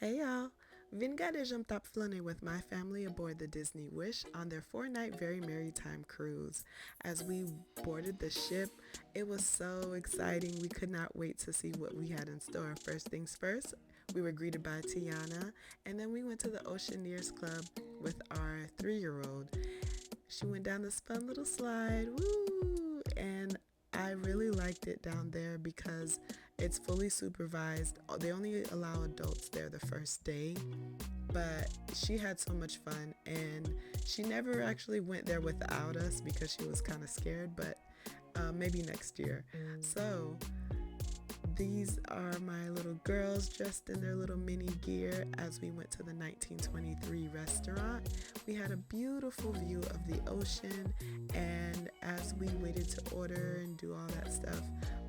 Hey y'all! Vingadejam top flânner with my family aboard the Disney Wish on their 4-night Very MerryTime cruise. As we boarded the ship, it was so exciting. We could not wait to see what we had in store. First things first, we were greeted by Tiana, and then we went to the Oceaneers Club with our 3-year-old. She went down this fun little slide, woo! And I really liked it down there because it's fully supervised. They only allow adults there the first day, but she had so much fun, and she never actually went there without us because she was kind of scared, but maybe next year. So these are my little girls dressed in their little mini gear as we went to the 1923 restaurant. We had a beautiful view of the ocean, and as we waited to order and do all that stuff,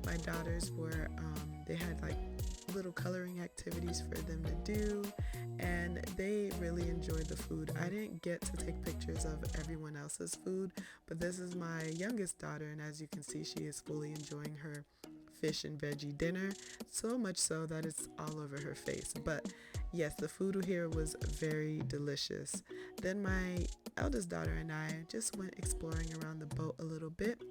my daughters were, they had like little coloring activities for them to do, and they really enjoyed the food. I didn't get to take pictures of everyone else's food, but this is my youngest daughter, and as you can see, she is fully enjoying her fish and veggie dinner, so much so that it's all over her face. But yes, the food here was very delicious. Then my eldest daughter and I just went exploring around the boat a little bit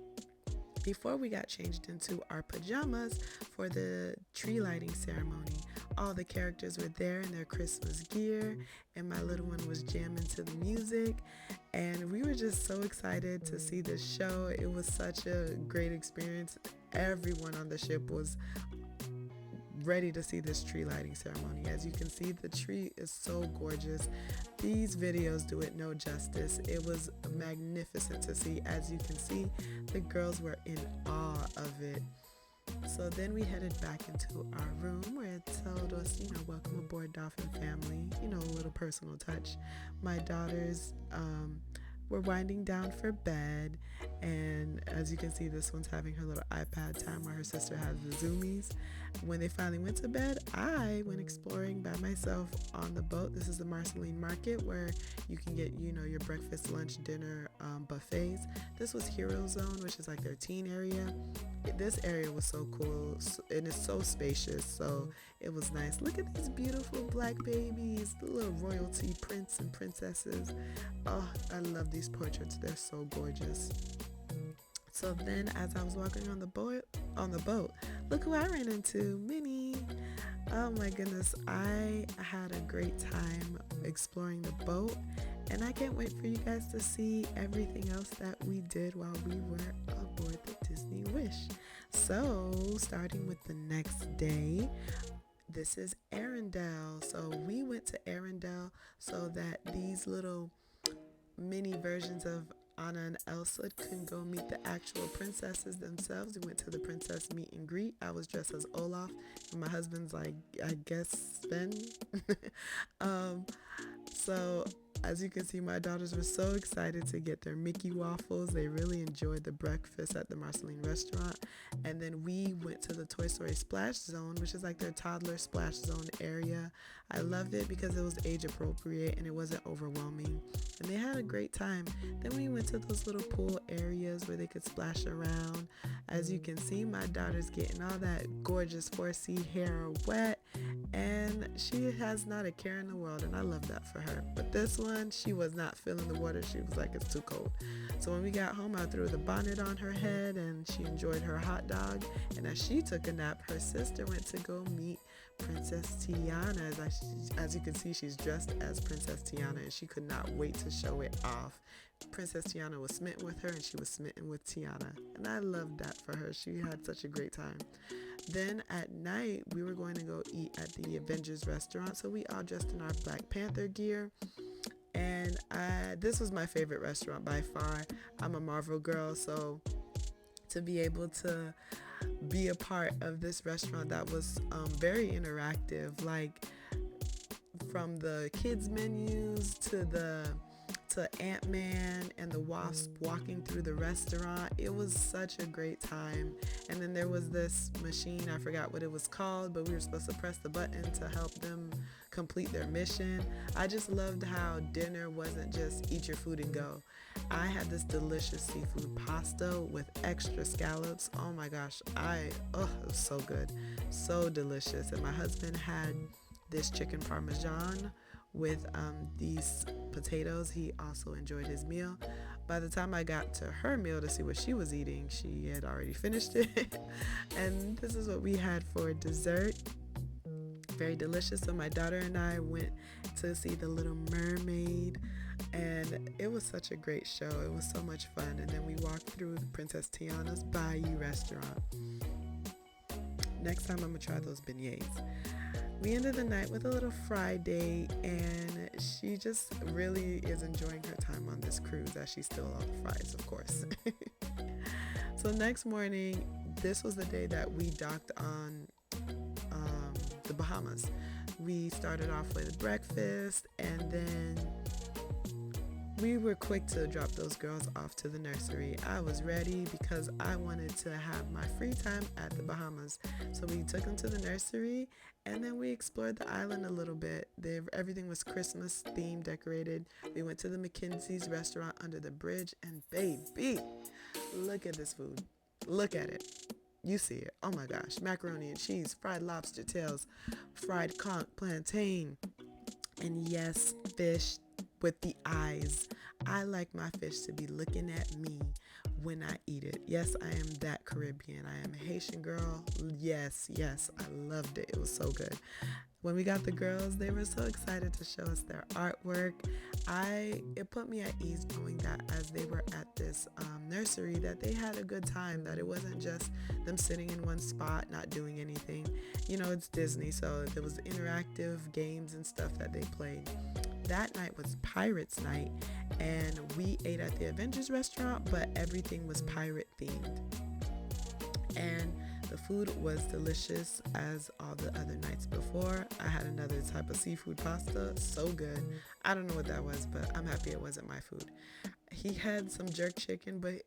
before we got changed into our pajamas for the tree lighting ceremony. All the characters were there in their Christmas gear, and my little one was jamming to the music, and we were just so excited to see this show. It was such a great experience. Everyone on the ship was ready to see this tree lighting ceremony. As you can see, the tree is so gorgeous. These videos do it no justice. It was magnificent to see. As you can see, the girls were in awe of it. So then we headed back into our room where it told us, welcome aboard Dolphin family, a little personal touch. My daughters were winding down for bed, and as you can see, this one's having her little iPad time while her sister has the zoomies. When they finally went to bed, I went exploring by myself on the boat. This is the Marceline Market where you can get, your breakfast, lunch, dinner buffets. This was Hero Zone, which is like their teen area. This area was so cool, and it's so spacious, so it was nice. Look at these beautiful black babies, the little royalty prince and princesses. Oh, I love these portraits. They're so gorgeous. So then, as I was walking on the boat, look who I ran into, Minnie. Oh my goodness, I had a great time exploring the boat, and I can't wait for you guys to see everything else that we did while we were aboard the Disney Wish. So, starting with the next day, this is Arendelle. So we went to Arendelle so that these little mini versions of Anna and Elsa can go meet the actual princesses themselves. We went to the princess meet and greet. I was dressed as Olaf, and my husband's like, I guess, Sven. So as you can see, my daughters were so excited to get their Mickey waffles. They really enjoyed the breakfast at the Marceline restaurant. And then we went to the Toy Story Splash Zone, which is like their toddler splash zone area. I loved it because it was age appropriate and it wasn't overwhelming. And they had a great time. Then we went to those little pool areas where they could splash around. As you can see, my daughter's getting all that gorgeous 4C hair wet, and she has not a care in the world, and I love that for her. But this one, she was not feeling the water. She was like, it's too cold. So when we got home, I threw the bonnet on her head, and she enjoyed her hot dog. And as she took a nap, her sister went to go meet Princess Tiana. As you can see, she's dressed as Princess Tiana, and she could not wait to show it off. Princess Tiana was smitten with her, and she was smitten with Tiana, and I loved that for her. She had such a great time. Then at night, we were going to go eat at the Avengers restaurant, so we all dressed in our Black Panther gear. And this was my favorite restaurant by far. I'm a Marvel girl, so to be able to be a part of this restaurant that was very interactive, like from the kids menus to Ant-Man and the Wasp walking through the restaurant. It was such a great time. And then there was this machine, I forgot what it was called, but we were supposed to press the button to help them complete their mission. I just loved how dinner wasn't just eat your food and go. I had this delicious seafood pasta with extra scallops. Oh my gosh, it was so good, so delicious. And my husband had this chicken parmesan with these potatoes. He also enjoyed his meal. By the time I got to her meal to see what she was eating, she had already finished it. And this is what we had for dessert. Very delicious. So my daughter and I went to see The Little Mermaid, and it was such a great show. It was so much fun. And then we walked through Princess Tiana's Bayou restaurant. Next time I'm gonna try those beignets. We ended the night with a little Friday, and she just really is enjoying her time on this cruise as she's still on fries, of course. So next morning, this was the day that we docked on the Bahamas. We started off with breakfast, and then we were quick to drop those girls off to the nursery. I was ready because I wanted to have my free time at the Bahamas. So we took them to the nursery, and then we explored the island a little bit. Everything was Christmas themed, decorated. We went to the Mackenzie's restaurant under the bridge, and baby, look at this food. Look at it. You see it. Oh my gosh. Macaroni and cheese, fried lobster tails, fried conch, plantain, and yes, fish with the eyes. I like my fish to be looking at me when I eat it. Yes, I am that Caribbean. I am a Haitian girl. Yes, I loved it. It was so good. When we got the girls, they were so excited to show us their artwork. It put me at ease knowing that as they were at this nursery, that they had a good time, that it wasn't just them sitting in one spot not doing anything. You know, it's Disney, so there was interactive games and stuff that they played. That night was Pirates Night, and we ate at the Avengers restaurant, but everything was pirate themed. And the food was delicious as all the other nights before. I had another type of seafood pasta, so good. I don't know what that was, but I'm happy it wasn't my food. He had some jerk chicken, but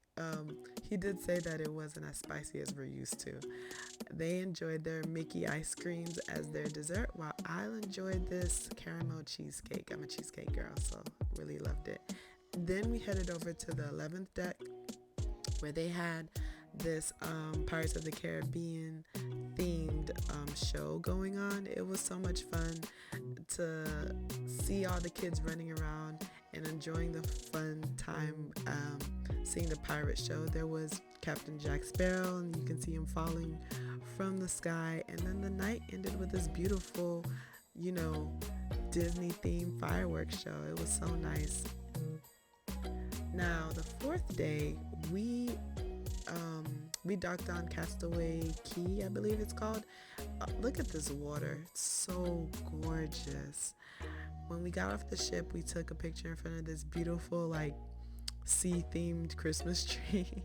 he did say that it wasn't as spicy as we're used to. They enjoyed their Mickey ice creams as their dessert, while I enjoyed this caramel cheesecake. I'm a cheesecake girl, so really loved it. Then we headed over to the 11th deck, where they had this Pirates of the Caribbean themed show going on. It was so much fun to see all the kids running around and enjoying the fun time seeing the pirate show. There was Captain Jack Sparrow, and you can see him falling from the sky. And then the night ended with this beautiful, Disney themed fireworks show. It was so nice. Now, the fourth day, we docked on Castaway Key, I believe it's called. Look at this water. It's so gorgeous. When we got off the ship, we took a picture in front of this beautiful, sea-themed Christmas tree.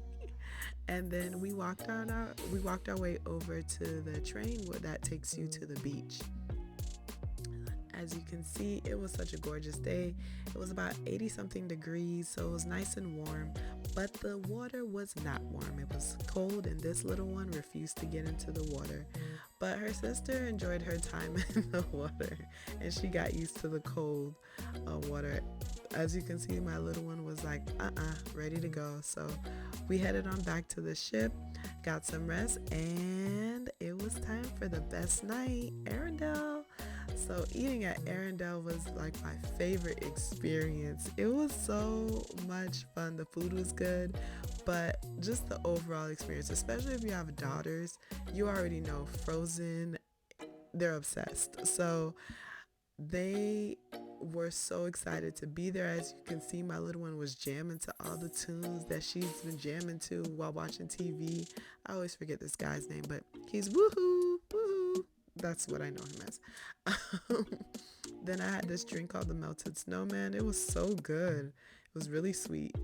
And then we walked our way over to the train that takes you to the beach. As you can see, it was such a gorgeous day. It was about 80-something degrees, so it was nice and warm, but the water was not warm. It was cold, and this little one refused to get into the water. But her sister enjoyed her time in the water, and she got used to the cold water. As you can see, my little one was like, ready to go. So we headed on back to the ship, got some rest, and it was time for the best night, Arendelle. So eating at Arendelle was like my favorite experience. It was so much fun. The food was good, but just the overall experience, especially if you have daughters, you already know Frozen, they're obsessed. So they were so excited to be there. As you can see, my little one was jamming to all the tunes that she's been jamming to while watching TV. I always forget this guy's name, but he's woohoo, woohoo. That's what I know him as. Then I had this drink called the Melted Snowman. It was so good. It was really sweet.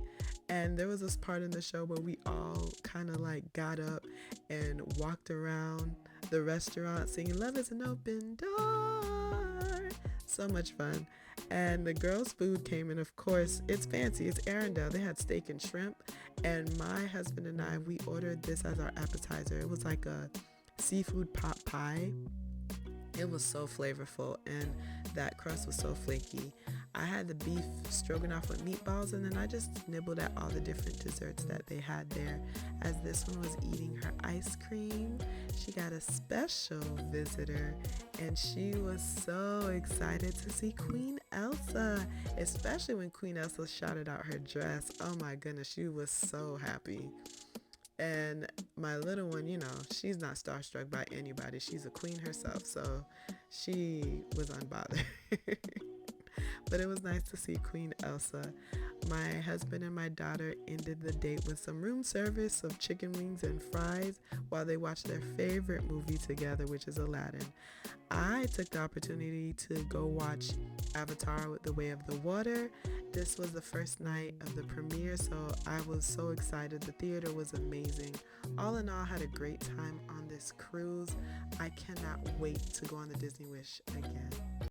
And there was this part in the show where we all kind of got up and walked around the restaurant singing "Love is an Open Door." So much fun. And the girls' food came in. Of course, it's fancy. It's Arendelle. They had steak and shrimp. And my husband and I, we ordered this as our appetizer. It was like a seafood pot pie. It was so flavorful, and that crust was so flaky. I had the beef stroganoff with meatballs, and then I just nibbled at all the different desserts that they had there. As this one was eating her ice cream, she got a special visitor, and she was so excited to see Queen Elsa, especially when Queen Elsa shouted out her dress. Oh my goodness, she was so happy. And my little one, she's not starstruck by anybody. She's a queen herself, so she was unbothered. But it was nice to see Queen Elsa. My husband and my daughter ended the date with some room service of chicken wings and fries while they watched their favorite movie together, which is Aladdin. I took the opportunity to go watch Avatar with the Way of the Water. This was the first night of the premiere, so I was so excited. The theater was amazing. All in all, I had a great time on this cruise. I cannot wait to go on the Disney Wish again.